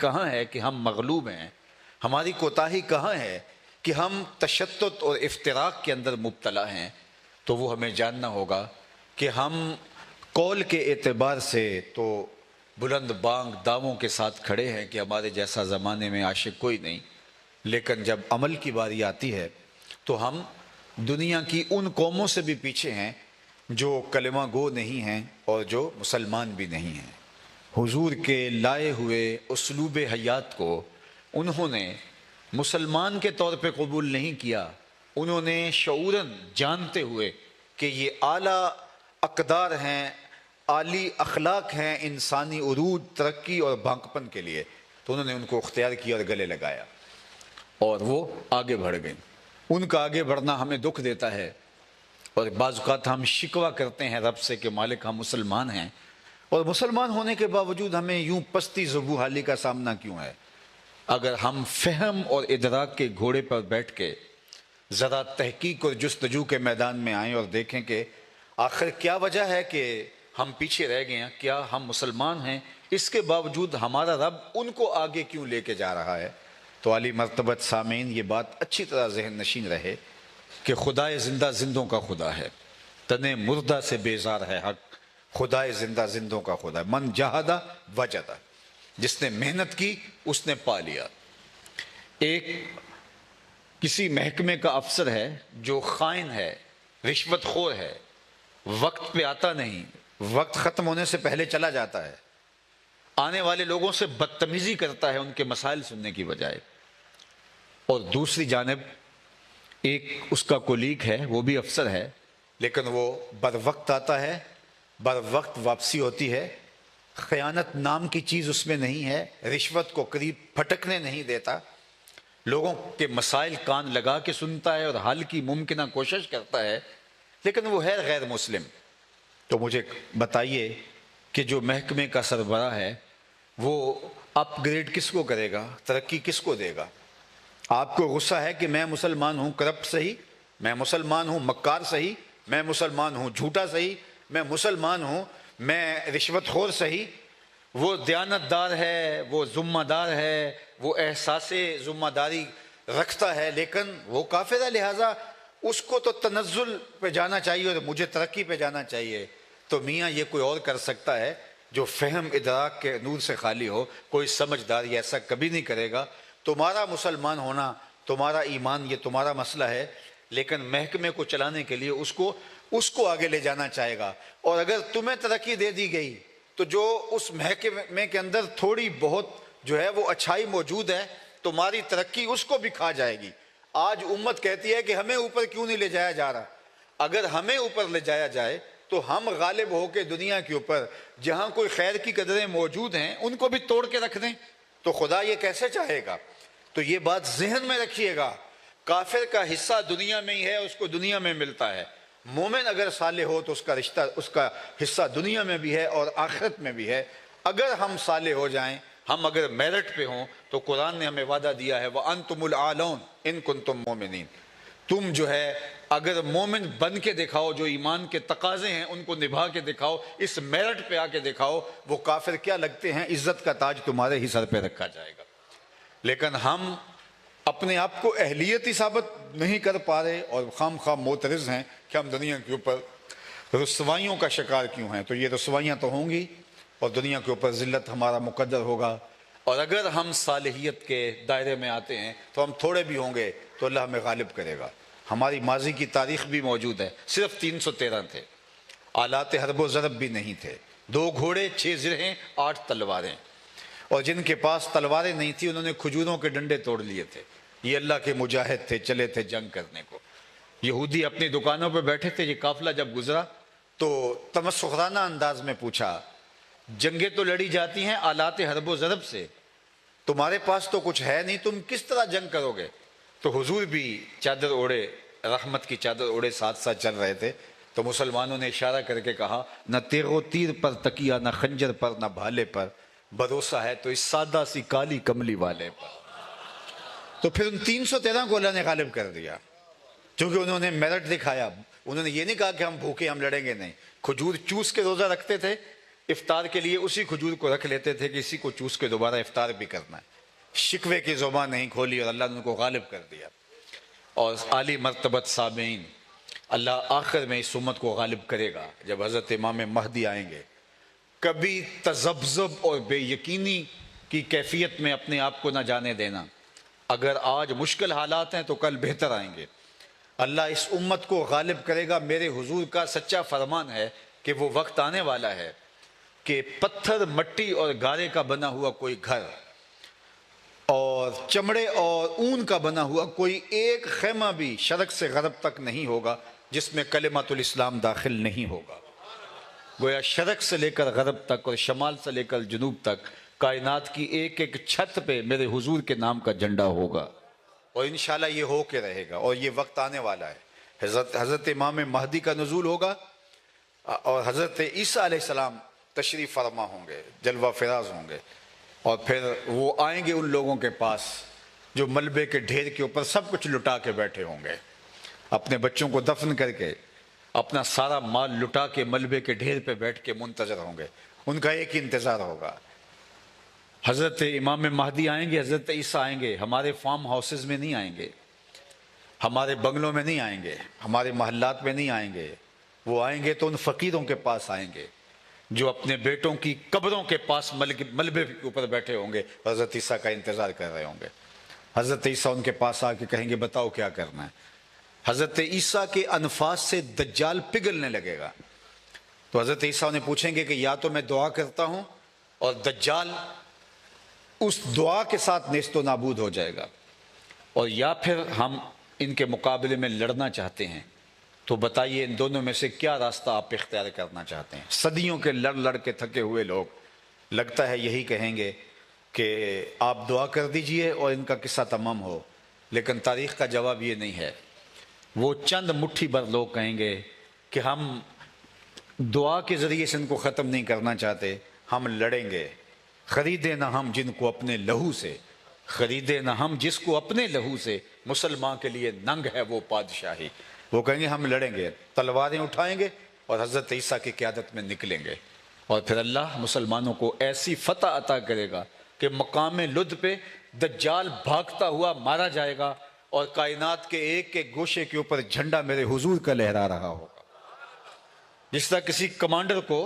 کہاں ہے کہ ہم مغلوب ہیں، ہماری کوتاہی کہاں ہے کہ ہم تشدد اور افتراق کے اندر مبتلا ہیں، تو وہ ہمیں جاننا ہوگا کہ ہم قول کے اعتبار سے تو بلند بانگ دعووں کے ساتھ کھڑے ہیں کہ ہمارے جیسا زمانے میں عاشق کوئی نہیں، لیکن جب عمل کی باری آتی ہے تو ہم دنیا کی ان قوموں سے بھی پیچھے ہیں جو کلمہ گو نہیں ہیں اور جو مسلمان بھی نہیں ہیں۔ حضور کے لائے ہوئے اسلوب حیات کو انہوں نے مسلمان کے طور پہ قبول نہیں کیا، انہوں نے شعوراً جانتے ہوئے کہ یہ اعلیٰ اقدار ہیں، عالی اخلاق ہیں انسانی عروج، ترقی اور بھانکپن کے لیے، تو انہوں نے ان کو اختیار کیا اور گلے لگایا اور وہ آگے بڑھ گئے۔ ان کا آگے بڑھنا ہمیں دکھ دیتا ہے، اور بعض اوقات ہم شکوہ کرتے ہیں رب سے کہ مالک ہم مسلمان ہیں، اور مسلمان ہونے کے باوجود ہمیں یوں پستی زبو حالی کا سامنا کیوں ہے؟ اگر ہم فہم اور ادراک کے گھوڑے پر بیٹھ کے ذرا تحقیق اور جستجو کے میدان میں آئیں اور دیکھیں کہ آخر کیا وجہ ہے کہ ہم پیچھے رہ گئے ہیں، کیا ہم مسلمان ہیں اس کے باوجود ہمارا رب ان کو آگے کیوں لے کے جا رہا ہے، تو عالی مرتبت سامعین یہ بات اچھی طرح ذہن نشین رہے کہ خدائے زندہ زندوں کا خدا ہے، تن مردہ سے بیزار ہے حق، خدائے زندہ زندوں کا خدا ہے، من جہادہ وجدہ، جس نے محنت کی اس نے پا لیا۔ ایک کسی محکمے کا افسر ہے جو خائن ہے، رشوت خور ہے، وقت پہ آتا نہیں، وقت ختم ہونے سے پہلے چلا جاتا ہے، آنے والے لوگوں سے بدتمیزی کرتا ہے ان کے مسائل سننے کی بجائے، اور دوسری جانب ایک اس کا کولیگ ہے، وہ بھی افسر ہے لیکن وہ بر وقت آتا ہے، بر وقت واپسی ہوتی ہے، خیانت نام کی چیز اس میں نہیں ہے، رشوت کو قریب پھٹکنے نہیں دیتا، لوگوں کے مسائل کان لگا کے سنتا ہے اور حل کی ممکنہ کوشش کرتا ہے، لیکن وہ ہے غیر مسلم۔ تو مجھے بتائیے کہ جو محکمے کا سربراہ ہے وہ اپ گریڈ کس کو کرے گا، ترقی کس کو دے گا؟ آپ کو غصہ ہے کہ میں مسلمان ہوں کرپٹ صحیح، میں مسلمان ہوں مکار صحیح، میں مسلمان ہوں جھوٹا صحیح، میں مسلمان ہوں میں رشوت خور صحیح، وہ دیانت دار ہے، وہ ذمہ دار ہے، وہ احساس ذمہ داری رکھتا ہے، لیکن وہ کافر ہے، لہٰذا اس کو تو تنزل پہ جانا چاہیے اور مجھے ترقی پہ جانا چاہیے۔ تو میاں یہ کوئی اور کر سکتا ہے جو فہم ادراک کے نور سے خالی ہو، کوئی سمجھداری ایسا کبھی نہیں کرے گا۔ تمہارا مسلمان ہونا، تمہارا ایمان، یہ تمہارا مسئلہ ہے، لیکن محکمے کو چلانے کے لیے اس کو آگے لے جانا چاہے گا، اور اگر تمہیں ترقی دے دی گئی تو جو اس محکمے کے اندر تھوڑی بہت جو ہے وہ اچھائی موجود ہے، تمہاری ترقی اس کو بھی کھا جائے گی۔ آج امت کہتی ہے کہ ہمیں اوپر کیوں نہیں لے جایا جا رہا؟ اگر ہمیں اوپر لے جایا جائے تو ہم غالب ہو کے دنیا کے اوپر جہاں کوئی خیر کی قدریں موجود ہیں ان کو بھی توڑ کے رکھ دیں، تو خدا یہ کیسے چاہے گا؟ تو یہ بات ذہن میں رکھیے گا، کافر کا حصہ دنیا میں ہی ہے، اس کو دنیا میں ملتا ہے، مومن اگر صالح ہو تو اس کا حصہ دنیا میں بھی ہے اور آخرت میں بھی ہے۔ اگر ہم صالح ہو جائیں، ہم اگر میرٹ پہ ہوں، تو قرآن نے ہمیں وعدہ دیا ہے وَأَنْتُمُ الْأَعْلَوْنَ إِن كُنْتُم مُؤْمِنِينَ، تم جو ہے اگر مومن بن کے دکھاؤ، جو ایمان کے تقاضے ہیں ان کو نبھا کے دکھاؤ، اس میرٹ پہ آ کے دکھاؤ، وہ کافر کیا لگتے ہیں، عزت کا تاج تمہارے ہی سر پہ رکھا جائے گا۔ لیکن ہم اپنے آپ کو اہلیت ہی ثابت نہیں کر پا رہے اور خام خام معترض ہیں کہ ہم دنیا کے اوپر رسوائیوں کا شکار کیوں ہیں۔ تو یہ رسوائیاں تو ہوں گی اور دنیا کے اوپر ذلت ہمارا مقدر ہوگا، اور اگر ہم صالحیت کے دائرے میں آتے ہیں تو ہم تھوڑے بھی ہوں گے تو اللہ ہمیں غالب کرے گا۔ ہماری ماضی کی تاریخ بھی موجود ہے، صرف 313 تھے، آلات حرب و ضرب بھی نہیں تھے، 2 گھوڑے، 6 زرہیں، 8 تلواریں، اور جن کے پاس تلواریں نہیں تھی انہوں نے کھجوروں کے ڈنڈے توڑ لیے تھے۔ یہ اللہ کے مجاہد تھے، چلے تھے جنگ کرنے کو۔ یہودی اپنی دکانوں پہ بیٹھے تھے، یہ قافلہ جب گزرا تو تمسخرانہ انداز میں پوچھا، جنگیں تو لڑی جاتی ہیں آلات حرب و ضرب سے، تمہارے پاس تو کچھ ہے نہیں، تم کس طرح جنگ کرو گے؟ تو حضور بھی چادر اوڑے، رحمت کی چادر اوڑے ساتھ ساتھ چل رہے تھے، تو مسلمانوں نے اشارہ کر کے کہا، نہ تیغ و تیر پر تکیہ، نہ خنجر پر، نہ بھالے پر، بھروسہ ہے تو اس سادہ سی کالی کملی والے پر۔ تو پھر ان 313 کو اللہ نے غالب کر دیا، کیونکہ انہوں نے میرٹ دکھایا۔ انہوں نے یہ نہیں کہا کہ ہم بھوکے ہم لڑیں گے، نہیں، کھجور چوس کے روزہ رکھتے تھے، افطار کے لیے اسی کھجور کو رکھ لیتے تھے کہ اسی کو چوس کے دوبارہ افطار بھی کرنا ہے. شکوے کی زبان نہیں کھولی اور اللہ نے ان کو غالب کر دیا. اور عالی مرتبت سامعین، اللہ آخر میں اس امت کو غالب کرے گا جب حضرت امام مہدی آئیں گے. کبھی تذبذب اور بے یقینی کی کیفیت میں اپنے آپ کو نہ جانے دینا. اگر آج مشکل حالات ہیں تو کل بہتر آئیں گے. اللہ اس امت کو غالب کرے گا. میرے حضور کا سچا فرمان ہے کہ وہ وقت آنے والا ہے کہ پتھر، مٹی اور گارے کا بنا ہوا کوئی گھر اور چمڑے اور اون کا بنا ہوا کوئی ایک خیمہ بھی شرق سے غرب تک نہیں ہوگا جس میں کلمۃ الاسلام داخل نہیں ہوگا. گویا شرق سے لے کر غرب تک اور شمال سے لے کر جنوب تک کائنات کی ایک ایک چھت پہ میرے حضور کے نام کا جھنڈا ہوگا، اور انشاءاللہ یہ ہو کے رہے گا. اور یہ وقت آنے والا ہے. حضرت امام مہدی کا نزول ہوگا اور حضرت عیسیٰ علیہ السلام تشریف فرما ہوں گے، جلوہ فراز ہوں گے. اور پھر وہ آئیں گے ان لوگوں کے پاس جو ملبے کے ڈھیر کے اوپر سب کچھ لٹا کے بیٹھے ہوں گے، اپنے بچوں کو دفن کر کے، اپنا سارا مال لٹا کے ملبے کے ڈھیر پہ بیٹھ کے منتظر ہوں گے. ان کا ایک ہی انتظار ہوگا، حضرت امام مہدی آئیں گے، حضرت عیسیٰ آئیں گے. ہمارے فارم ہاؤسز میں نہیں آئیں گے، ہمارے بنگلوں میں نہیں آئیں گے، ہمارے محلات میں نہیں آئیں گے. وہ آئیں گے تو ان فقیروں کے پاس آئیں گے جو اپنے بیٹوں کی قبروں کے پاس ملبے کے اوپر بیٹھے ہوں گے، حضرت عیسیٰ کا انتظار کر رہے ہوں گے. حضرت عیسیٰ ان کے پاس آ کے کہیں گے بتاؤ کیا کرنا ہے. حضرت عیسیٰ کے انفاس سے دجال پگھلنے لگے گا. تو حضرت عیسیٰ انہیں پوچھیں گے کہ یا تو میں دعا کرتا ہوں اور دجال اس دعا کے ساتھ نیست و نابود ہو جائے گا، اور یا پھر ہم ان کے مقابلے میں لڑنا چاہتے ہیں. تو بتائیے ان دونوں میں سے کیا راستہ آپ اختیار کرنا چاہتے ہیں؟ صدیوں کے لڑ کے تھکے ہوئے لوگ لگتا ہے یہی کہیں گے کہ آپ دعا کر دیجئے اور ان کا قصہ تمام ہو. لیکن تاریخ کا جواب یہ نہیں ہے. وہ چند مٹھی بھر لوگ کہیں گے کہ ہم دعا کے ذریعے سے ان کو ختم نہیں کرنا چاہتے، ہم لڑیں گے. خریدے نہ ہم جن کو اپنے لہو سے، خریدے نہ ہم جس کو اپنے لہو سے، مسلمان کے لیے ننگ ہے وہ پادشاہی. وہ کہیں گے ہم لڑیں گے، تلواریں اٹھائیں گے اور حضرت عیسیٰ کی قیادت میں نکلیں گے. اور پھر اللہ مسلمانوں کو ایسی فتح عطا کرے گا کہ مقام لد پہ دجال بھاگتا ہوا مارا جائے گا اور کائنات کے ایک ایک گوشے کے اوپر جھنڈا میرے حضور کا لہرا رہا ہوگا. جس طرح کسی کمانڈر کو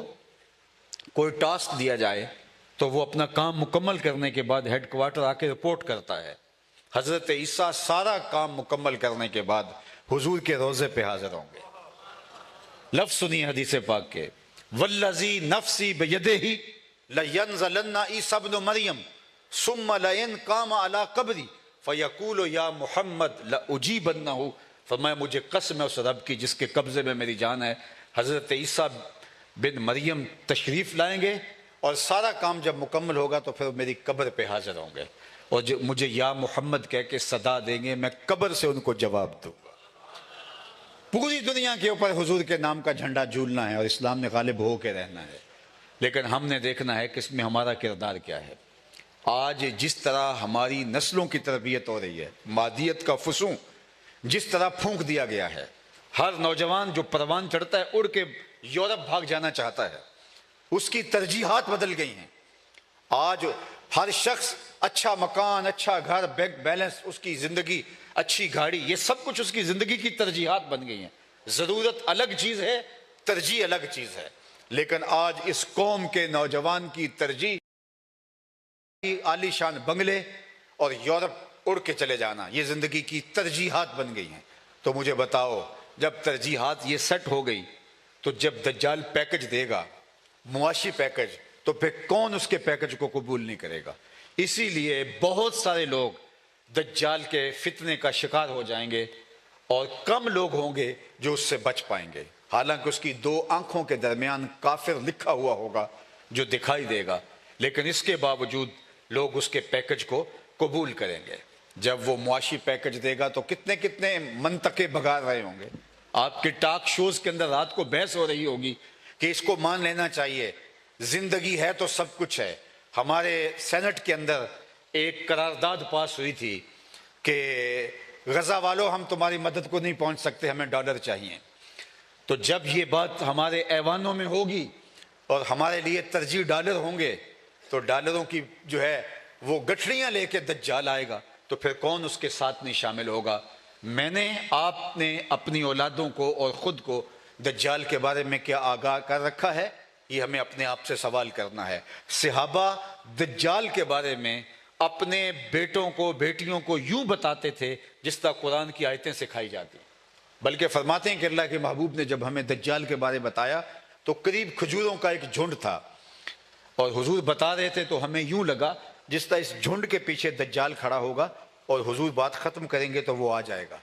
کوئی ٹاسک دیا جائے تو وہ اپنا کام مکمل کرنے کے بعد ہیڈ کوارٹر آ کے رپورٹ کرتا ہے. حضرت عیسیٰ سارا کام مکمل کرنے کے بعد حضور کے روضے پہ حاضر ہوں گے. لفظ سنیے حدیث پاک کے، والذی نفسی بیدہ لینزلن عیسی ابن مریم ثم لئن قام علی قبری فیقول یا محمد لاجیبنہ. فرمایا مجھے قسم ہے اس رب کی جس کے قبضے میں میری جان ہے، حضرت عیسیٰ بن مریم تشریف لائیں گے اور سارا کام جب مکمل ہوگا تو پھر میری قبر پہ حاضر ہوں گے اور مجھے یا محمد کہہ کے صدا دیں گے. میں قبر سے ان کو جواب دوں گا. پوری دنیا کے اوپر حضور کے نام کا جھنڈا جھولنا ہے اور اسلام نے غالب ہو کے رہنا ہے. لیکن ہم نے دیکھنا ہے کہ اس میں ہمارا کردار کیا ہے. آج جس طرح ہماری نسلوں کی تربیت ہو رہی ہے، مادیت کا فسوں جس طرح پھونک دیا گیا ہے، ہر نوجوان جو پروان چڑھتا ہے اڑ کے یورپ بھاگ جانا چاہتا ہے. اس کی ترجیحات بدل گئی ہیں. آج ہر شخص اچھا مکان، اچھا گھر، بینک بیلنس، اس کی زندگی، اچھی گاڑی، یہ سب کچھ اس کی زندگی کی ترجیحات بن گئی ہیں. ضرورت الگ چیز ہے، ترجیح الگ چیز ہے. لیکن آج اس قوم کے نوجوان کی ترجیح عالی شان بنگلے اور یورپ اڑ کے چلے جانا، یہ زندگی کی ترجیحات بن گئی ہیں. تو مجھے بتاؤ جب ترجیحات یہ سیٹ ہو گئی تو جب دجال پیکج دے گا، معاشی پیکج، تو پھر کون اس کے پیکج کو قبول نہیں کرے گا؟ اسی لیے بہت سارے لوگ دجال کے فتنے کا شکار ہو جائیں گے اور کم لوگ ہوں گے جو اس سے بچ پائیں گے. حالانکہ اس کی دو آنکھوں کے درمیان کافر لکھا ہوا ہوگا جو دکھائی دے گا، لیکن اس کے باوجود لوگ اس کے پیکج کو قبول کریں گے. جب وہ معاشی پیکج دے گا تو کتنے کتنے منطقے بگار رہے ہوں گے. آپ کے ٹاک شوز کے اندر رات کو بحث ہو رہی ہوگی کہ اس کو مان لینا چاہیے، زندگی ہے تو سب کچھ ہے. ہمارے سینٹ کے اندر ایک قرارداد پاس ہوئی تھی کہ غزہ والوں ہم تمہاری مدد کو نہیں پہنچ سکتے، ہمیں ڈالر چاہیے. تو جب یہ بات ہمارے ایوانوں میں ہوگی اور ہمارے لیے ترجیح ڈالر ہوں گے تو ڈالروں کی جو ہے وہ گٹھڑیاں لے کے دجال آئے گا، تو پھر کون اس کے ساتھ نہیں شامل ہوگا؟ میں نے، آپ نے اپنی اولادوں کو اور خود کو دجال کے بارے میں کیا آگاہ کر رکھا ہے؟ یہ ہمیں اپنے آپ سے سوال کرنا ہے۔ صحابہ دجال کے بارے میں اپنے بیٹوں کو بیٹیوں کو یوں بتاتے تھے جس طرح قرآن کی آیتیں سکھائی جاتی، بلکہ فرماتے ہیں کہ اللہ کے محبوب نے جب ہمیں دجال کے بارے بتایا تو قریب کھجوروں کا ایک جھنڈ تھا، اور حضور بتا رہے تھے تو ہمیں یوں لگا جس طرح اس جھنڈ کے پیچھے دجال کھڑا ہوگا اور حضور بات ختم کریں گے تو وہ آ جائے گا۔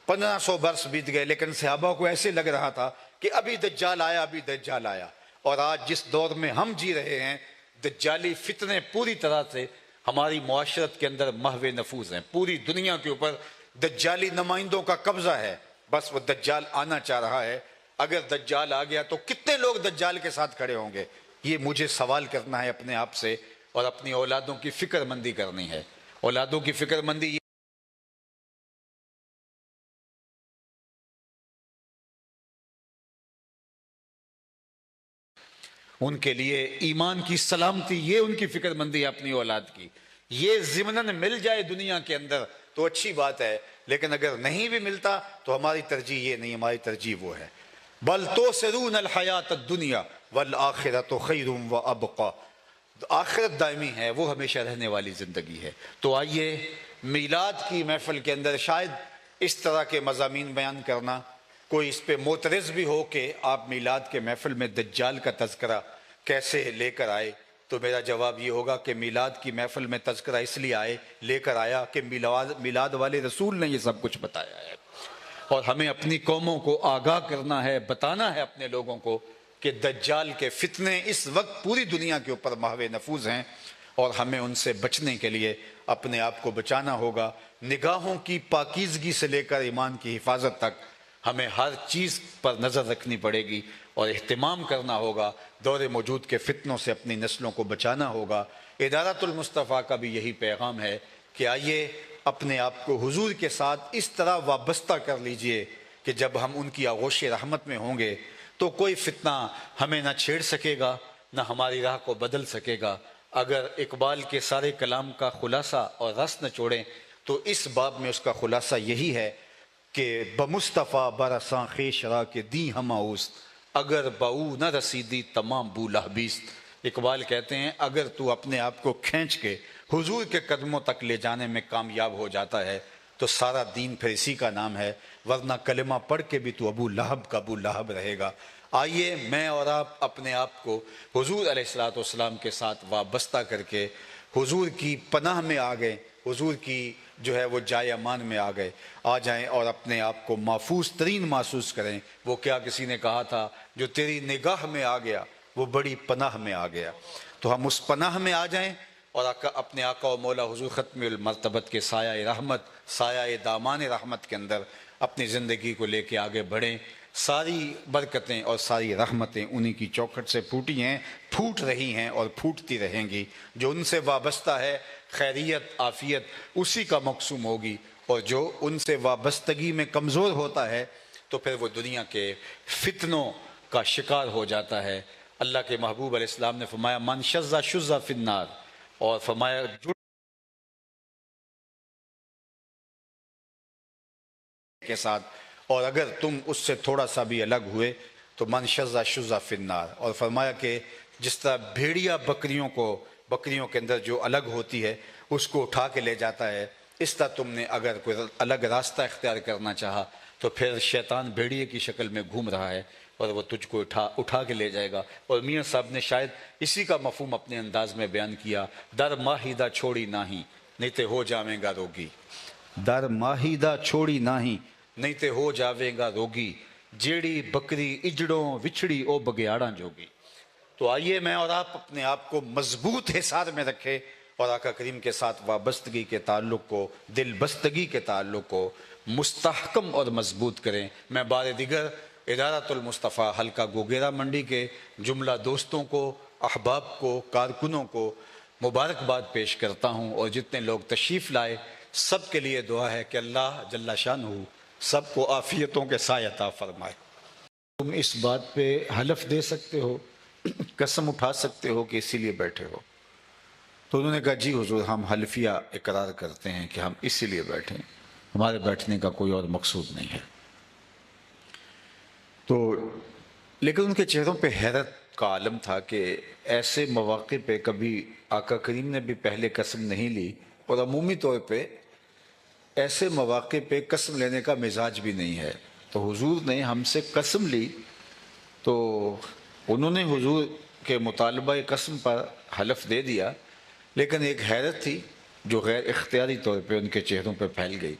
1500 برس بیت گئے، لیکن صحابہ کو ایسے لگ رہا تھا کہ ابھی دجال آیا، ابھی دجال آیا۔ اور آج جس دور میں ہم جی رہے ہیں، دجالی فتنے پوری طرح سے ہماری معاشرت کے اندر محو نفوذ ہیں، پوری دنیا کے اوپر دجالی نمائندوں کا قبضہ ہے، بس وہ دجال آنا چاہ رہا ہے۔ اگر دجال آ گیا تو کتنے لوگ دجال کے ساتھ کھڑے ہوں گے؟ یہ مجھے سوال کرنا ہے اپنے آپ سے، اور اپنی اولادوں کی فکر مندی کرنی ہے۔ اولادوں کی فکر مندی ان کے لیے ایمان کی سلامتی، یہ ان کی فکر مندی ہے اپنی اولاد کی۔ یہ ضمناً مل جائے دنیا کے اندر تو اچھی بات ہے، لیکن اگر نہیں بھی ملتا تو ہماری ترجیح یہ نہیں، ہماری ترجیح وہ ہے بل تؤثرون الحیات الدنیا والآخرۃ خیر وابقی، آخرت دائمی ہے، وہ ہمیشہ رہنے والی زندگی ہے۔ تو آئیے میلاد کی محفل کے اندر شاید اس طرح کے مضامین بیان کرنا کوئی اس پہ معترض بھی ہو کہ آپ میلاد کے محفل میں دجال کا تذکرہ کیسے لے کر آئے، تو میرا جواب یہ ہوگا کہ میلاد کی محفل میں تذکرہ اس لیے لے کر آیا کہ میلاد والے رسول نے یہ سب کچھ بتایا ہے، اور ہمیں اپنی قوموں کو آگاہ کرنا ہے، بتانا ہے اپنے لوگوں کو کہ دجال کے فتنے اس وقت پوری دنیا کے اوپر محو نفوذ ہیں، اور ہمیں ان سے بچنے کے لیے اپنے آپ کو بچانا ہوگا۔ نگاہوں کی پاکیزگی سے لے کر ایمان کی حفاظت تک ہمیں ہر چیز پر نظر رکھنی پڑے گی اور اہتمام کرنا ہوگا، دور موجود کے فتنوں سے اپنی نسلوں کو بچانا ہوگا۔ ادارۃ المصطفیٰ کا بھی یہی پیغام ہے کہ آئیے اپنے آپ کو حضور کے ساتھ اس طرح وابستہ کر لیجئے کہ جب ہم ان کی آغوش رحمت میں ہوں گے تو کوئی فتنہ ہمیں نہ چھیڑ سکے گا، نہ ہماری راہ کو بدل سکے گا۔ اگر اقبال کے سارے کلام کا خلاصہ اور رس نہ چھوڑیں تو اس باب میں اس کا خلاصہ یہی ہے کہ بمصطفیٰ برساں خیش را کے دی ہم اوست، اگر باؤ نہ رسیدی تمام بو لہبیست۔ اقبال کہتے ہیں اگر تو اپنے آپ کو کھینچ کے حضور کے قدموں تک لے جانے میں کامیاب ہو جاتا ہے تو سارا دین پھر اسی کا نام ہے، ورنہ کلمہ پڑھ کے بھی تو ابو لہب کا ابو لہب رہے گا۔ آئیے میں اور آپ اپنے آپ کو حضور علیہ الصلوۃ والسلام کے ساتھ وابستہ کر کے حضور کی پناہ میں آ گئے، حضور کی جو ہے وہ جائے امان میں آ جائیں اور اپنے آپ کو محفوظ ترین محسوس کریں۔ وہ کیا کسی نے کہا تھا، جو تیری نگاہ میں آ گیا وہ بڑی پناہ میں آ گیا۔ تو ہم اس پناہ میں آ جائیں اور اپنے آقا و مولا حضور ختم المرتبت کے سایہ رحمت، سایہ دامان رحمت کے اندر اپنی زندگی کو لے کے آگے بڑھیں۔ ساری برکتیں اور ساری رحمتیں انہی کی چوکھٹ سے پھوٹی ہیں، پھوٹ رہی ہیں اور پھوٹتی رہیں گی۔ جو ان سے وابستہ ہے خیریت عافیت اسی کا مقسوم ہوگی، اور جو ان سے وابستگی میں کمزور ہوتا ہے تو پھر وہ دنیا کے فتنوں کا شکار ہو جاتا ہے۔ اللہ کے محبوب علیہ السلام نے فرمایا من شذ شذ فی النار، اور فرمایا کے ساتھ، اور اگر تم اس سے تھوڑا سا بھی الگ ہوئے تو من شذ شذ فی النار، اور فرمایا کہ جس طرح بھیڑیا بکریوں کے اندر جو الگ ہوتی ہے اس کو اٹھا کے لے جاتا ہے، اس طرح تم نے اگر کوئی الگ راستہ اختیار کرنا چاہا تو پھر شیطان بھیڑیے کی شکل میں گھوم رہا ہے اور وہ تجھ کو اٹھا کے لے جائے گا۔ اور میاں صاحب نے شاید اسی کا مفہوم اپنے انداز میں بیان کیا، در ماہیدہ چھوڑی ناہی نہیں تے ہو جاویں گا روگی، در ماہیدہ چھوڑی ناہی نہیں تے ہو جاویں گا روگی، جیڑی بکری اجڑوں وچھڑی او بگیاڑاں جوگی۔ تو آئیے میں اور آپ اپنے آپ کو مضبوط حصار میں رکھے اور آقا کریم کے ساتھ وابستگی کے تعلق کو، دل بستگی کے تعلق کو مستحکم اور مضبوط کریں۔ میں بار دیگر ادارۃ المصطفیٰ حلقہ گوگیرا منڈی کے جملہ دوستوں کو، احباب کو، کارکنوں کو مبارکباد پیش کرتا ہوں، اور جتنے لوگ تشریف لائے سب کے لیے دعا ہے کہ اللہ جل شانہ سب کو عافیتوں کے سایہ عطا فرمائے۔ تم اس بات پہ حلف دے سکتے ہو قسم اٹھا سکتے ہو کہ اسی لیے بیٹھے ہو؟ تو انہوں نے کہا جی حضور، ہم حلفیہ اقرار کرتے ہیں کہ ہم اسی لیے بیٹھے ہیں، ہمارے بیٹھنے کا کوئی اور مقصود نہیں ہے۔ تو لیکن ان کے چہروں پہ حیرت کا عالم تھا کہ ایسے مواقع پہ کبھی آقا کریم نے بھی پہلے قسم نہیں لی، اور عمومی طور پہ ایسے مواقع پہ قسم لینے کا مزاج بھی نہیں ہے۔ تو حضور نے ہم سے قسم لی تو انہوں نے حضور کے مطالبہ قسم پر حلف دے دیا، لیکن ایک حیرت تھی جو غیر اختیاری طور پہ ان کے چہروں پہ پھیل گئی۔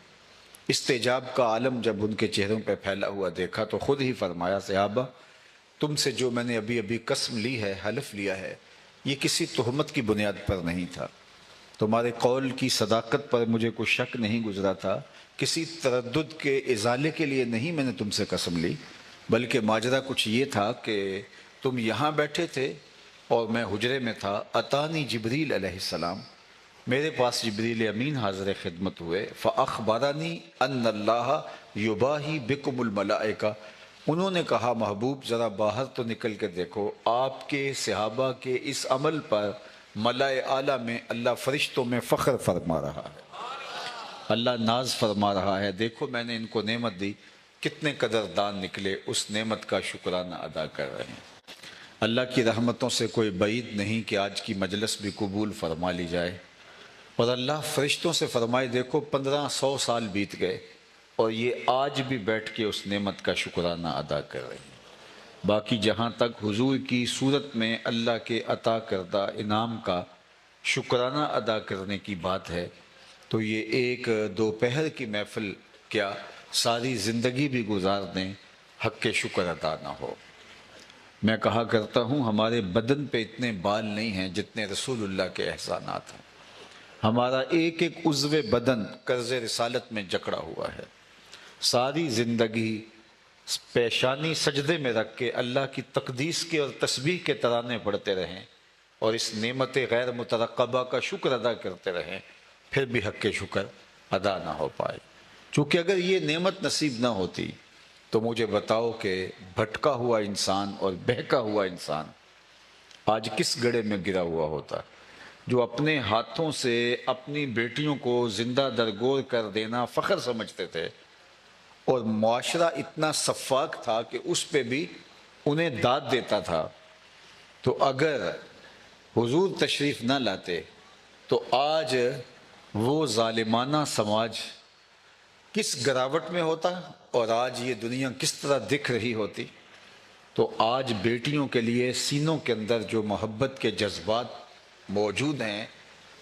استجاب کا عالم جب ان کے چہروں پہ پھیلا ہوا دیکھا تو خود ہی فرمایا صحابہ، تم سے جو میں نے ابھی ابھی قسم لی ہے، حلف لیا ہے، یہ کسی تہمت کی بنیاد پر نہیں تھا، تمہارے قول کی صداقت پر مجھے کوئی شک نہیں گزرا تھا، کسی تردد کے ازالے کے لیے نہیں میں نے تم سے قسم لی، بلکہ ماجرا کچھ یہ تھا کہ تم یہاں بیٹھے تھے اور میں حجرے میں تھا، اتانی جبریل علیہ السلام، میرے پاس جبریل امین حاضر خدمت ہوئے، فاخبرنی ان اللہ یباہی بکم الملائکہ، انہوں نے کہا محبوب ذرا باہر تو نکل کے دیکھو، آپ کے صحابہ کے اس عمل پر ملائے اعلیٰ میں اللہ فرشتوں میں فخر فرما رہا ہے، اللہ ناز فرما رہا ہے، دیکھو میں نے ان کو نعمت دی، کتنے قدردان نکلے، اس نعمت کا شکرانہ ادا کر رہے ہیں۔ اللہ کی رحمتوں سے کوئی بعید نہیں کہ آج کی مجلس بھی قبول فرما لی جائے، اور اللہ فرشتوں سے فرمائے دیکھو 1500 سال بیت گئے اور یہ آج بھی بیٹھ کے اس نعمت کا شکرانہ ادا کر رہے ہیں۔ باقی جہاں تک حضور کی صورت میں اللہ کے عطا کردہ انعام کا شکرانہ ادا کرنے کی بات ہے تو یہ ایک دوپہر کی محفل کیا ساری زندگی بھی گزار دیں، حق کے شکر ادا نہ ہو۔ میں کہا کرتا ہوں ہمارے بدن پہ اتنے بال نہیں ہیں جتنے رسول اللہ کے احسانات ہیں، ہمارا ایک ایک عضو بدن قرض رسالت میں جکڑا ہوا ہے، ساری زندگی پیشانی سجدے میں رکھ کے اللہ کی تقدیس کے اور تسبیح کے ترانے پڑھتے رہیں اور اس نعمت غیر مترقبہ کا شکر ادا کرتے رہیں، پھر بھی حق کے شکر ادا نہ ہو پائے۔ چونکہ اگر یہ نعمت نصیب نہ ہوتی تو مجھے بتاؤ کہ بھٹکا ہوا انسان اور بہکا ہوا انسان آج کس گڑھے میں گرا ہوا ہوتا، جو اپنے ہاتھوں سے اپنی بیٹیوں کو زندہ درگور کر دینا فخر سمجھتے تھے، اور معاشرہ اتنا سفاک تھا کہ اس پہ بھی انہیں داد دیتا تھا۔ تو اگر حضور تشریف نہ لاتے تو آج وہ ظالمانہ سماج کس گراوٹ میں ہوتا اور آج یہ دنیا کس طرح دکھ رہی ہوتی۔ تو آج بیٹیوں کے لیے سینوں کے اندر جو محبت کے جذبات موجود ہیں،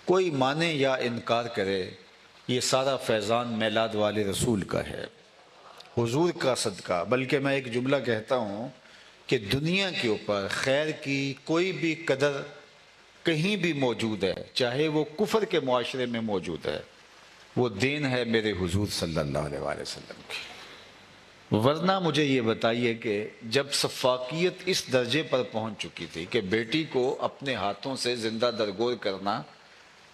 کوئی مانے یا انکار کرے، یہ سارا فیضان میلاد والے رسول کا ہے، حضور کا صدقہ۔ بلکہ میں ایک جملہ کہتا ہوں کہ دنیا کے اوپر خیر کی کوئی بھی قدر کہیں بھی موجود ہے، چاہے وہ کفر کے معاشرے میں موجود ہے، وہ دین ہے میرے حضور صلی اللہ علیہ وآلہ وسلم کی۔ ورنہ مجھے یہ بتائیے کہ جب سفاکیت اس درجے پر پہنچ چکی تھی کہ بیٹی کو اپنے ہاتھوں سے زندہ درگور کرنا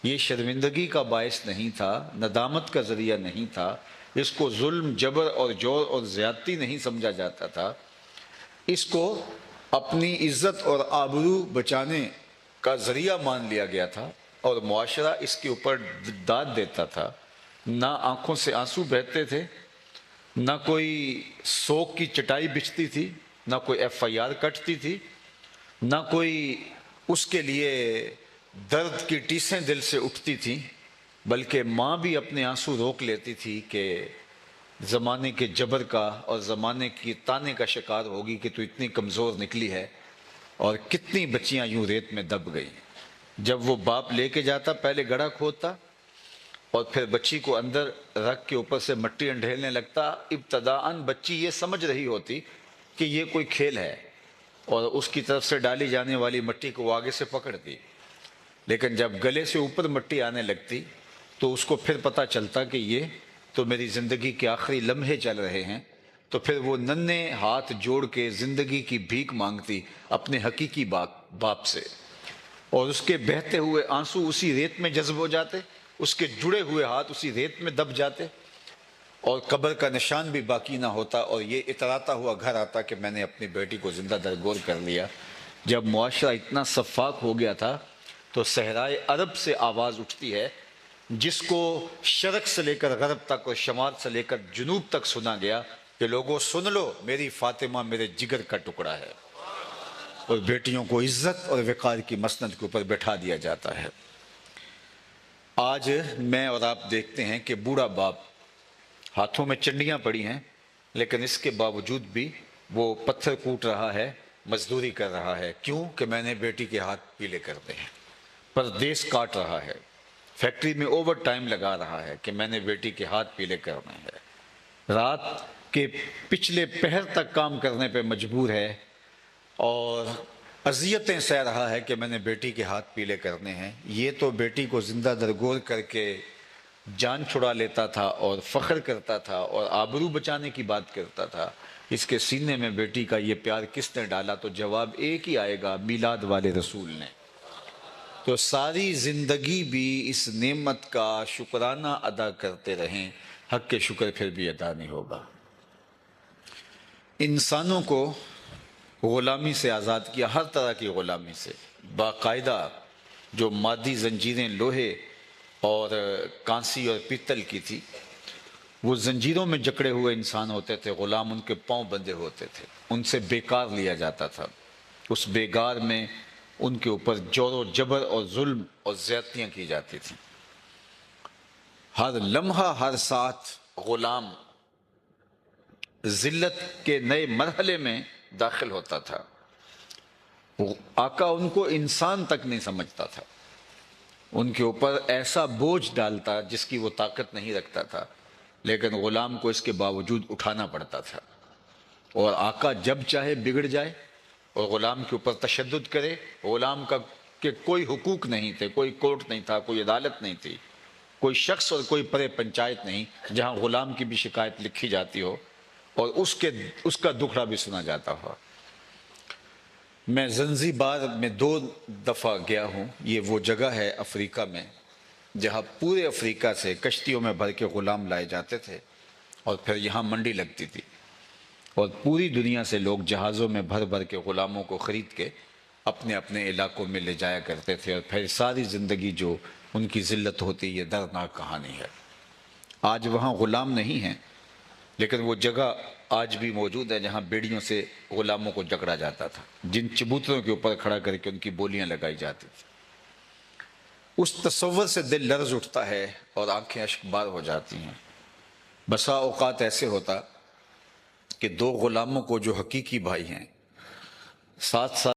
یہ شرمندگی کا باعث نہیں تھا، ندامت کا ذریعہ نہیں تھا، اس کو ظلم، جبر اور جور اور زیادتی نہیں سمجھا جاتا تھا، اس کو اپنی عزت اور آبرو بچانے کا ذریعہ مان لیا گیا تھا، اور معاشرہ اس کے اوپر داد دیتا تھا، نہ آنکھوں سے آنسو بہتے تھے، نہ کوئی سوگ کی چٹائی بچھتی تھی، نہ کوئی ایف آئی آر کٹتی تھی، نہ کوئی اس کے لیے درد کی ٹیسیں دل سے اٹھتی تھیں، بلکہ ماں بھی اپنے آنسو روک لیتی تھی کہ زمانے کے جبر کا اور زمانے کی تانے کا شکار ہوگی کہ تو اتنی کمزور نکلی ہے، اور کتنی بچیاں یوں ریت میں دب گئیں۔ جب وہ باپ لے کے جاتا پہلے گڑھا کھودتا اور پھر بچی کو اندر رکھ کے اوپر سے مٹی انڈھیلنے لگتا، ابتداءً بچی یہ سمجھ رہی ہوتی کہ یہ کوئی کھیل ہے اور اس کی طرف سے ڈالی جانے والی مٹی کو وہ آگے سے پکڑتی، لیکن جب گلے سے اوپر مٹی آنے لگتی تو اس کو پھر پتہ چلتا کہ یہ تو میری زندگی کے آخری لمحے چل رہے ہیں، تو پھر وہ ننھے ہاتھ جوڑ کے زندگی کی بھیک مانگتی اپنے حقیقی باپ سے، اور اس کے بہتے ہوئے آنسو اسی ریت میں جذب ہو جاتے، اس کے جڑے ہوئے ہاتھ اسی ریت میں دب جاتے، اور قبر کا نشان بھی باقی نہ ہوتا، اور یہ اتراتا ہوا گھر آتا کہ میں نے اپنی بیٹی کو زندہ درگور کر لیا۔ جب معاشرہ اتنا شفاف ہو گیا تھا تو صحرائے عرب سے آواز اٹھتی ہے جس کو شرق سے لے کر غرب تک اور شمال سے لے کر جنوب تک سنا گیا کہ لوگوں سن لو، میری فاطمہ میرے جگر کا ٹکڑا ہے، اور بیٹیوں کو عزت اور وقار کی مسند کے اوپر بٹھا دیا جاتا ہے۔ آج میں اور آپ دیکھتے ہیں کہ بوڑھا باپ، ہاتھوں میں چنڈیاں پڑی ہیں، لیکن اس کے باوجود بھی وہ پتھر کوٹ رہا ہے، مزدوری کر رہا ہے۔ کیوں؟ کہ میں نے بیٹی کے ہاتھ پیلے کرتے ہیں۔ پردیس کاٹ رہا ہے، فیکٹری میں اوور ٹائم لگا رہا ہے کہ میں نے بیٹی کے ہاتھ پیلے کرنے ہیں، رات کے پچھلے پہر تک کام کرنے پہ مجبور ہے اور اذیتیں سہ رہا ہے کہ میں نے بیٹی کے ہاتھ پیلے کرنے ہیں۔ یہ تو بیٹی کو زندہ درگور کر کے جان چھڑا لیتا تھا اور فخر کرتا تھا اور آبرو بچانے کی بات کرتا تھا۔ اس کے سینے میں بیٹی کا یہ پیار کس نے ڈالا؟ تو جواب ایک ہی آئے گا، میلاد والے رسول نے۔ تو ساری زندگی بھی اس نعمت کا شکرانہ ادا کرتے رہیں، حق کے شکر پھر بھی ادا نہیں ہوگا۔ انسانوں کو غلامی سے آزاد کیا، ہر طرح کی غلامی سے، باقاعدہ جو مادی زنجیریں لوہے اور کانسی اور پیتل کی تھی، وہ زنجیروں میں جکڑے ہوئے انسان ہوتے تھے، غلام ان کے پاؤں بندھے ہوتے تھے، ان سے بیکار لیا جاتا تھا۔ اس بیگار میں ان کے اوپر جور و جبر اور ظلم اور زیادتیاں کی جاتی تھیں۔ ہر لمحہ ہر ساتھ غلام ذلت کے نئے مرحلے میں داخل ہوتا تھا۔ آقا ان کو انسان تک نہیں سمجھتا تھا، ان کے اوپر ایسا بوجھ ڈالتا جس کی وہ طاقت نہیں رکھتا تھا، لیکن غلام کو اس کے باوجود اٹھانا پڑتا تھا۔ اور آقا جب چاہے بگڑ جائے اور غلام کے اوپر تشدد کرے، غلام کا کہ کوئی حقوق نہیں تھے، کوئی کورٹ نہیں تھا، کوئی عدالت نہیں تھی، کوئی شخص اور کوئی پرے پنچایت نہیں جہاں غلام کی بھی شکایت لکھی جاتی ہو اور اس کا دکھڑا بھی سنا جاتا ہو۔ میں زنزیبار میں 2 دفعہ گیا ہوں۔ یہ وہ جگہ ہے افریقہ میں جہاں پورے افریقہ سے کشتیوں میں بھر کے غلام لائے جاتے تھے اور پھر یہاں منڈی لگتی تھی اور پوری دنیا سے لوگ جہازوں میں بھر بھر کے غلاموں کو خرید کے اپنے اپنے علاقوں میں لے جایا کرتے تھے، اور پھر ساری زندگی جو ان کی ذلت ہوتی، یہ دردناک کہانی ہے۔ آج وہاں غلام نہیں ہیں، لیکن وہ جگہ آج بھی موجود ہے جہاں بیڑیوں سے غلاموں کو جکڑا جاتا تھا، جن چبوتروں کے اوپر کھڑا کر کے ان کی بولیاں لگائی جاتی تھی۔ اس تصور سے دل لرز اٹھتا ہے اور آنکھیں اشک بار ہو جاتی ہیں۔ بسا اوقات ایسے ہوتا کہ 2 غلاموں کو جو حقیقی بھائی ہیں، ساتھ ساتھ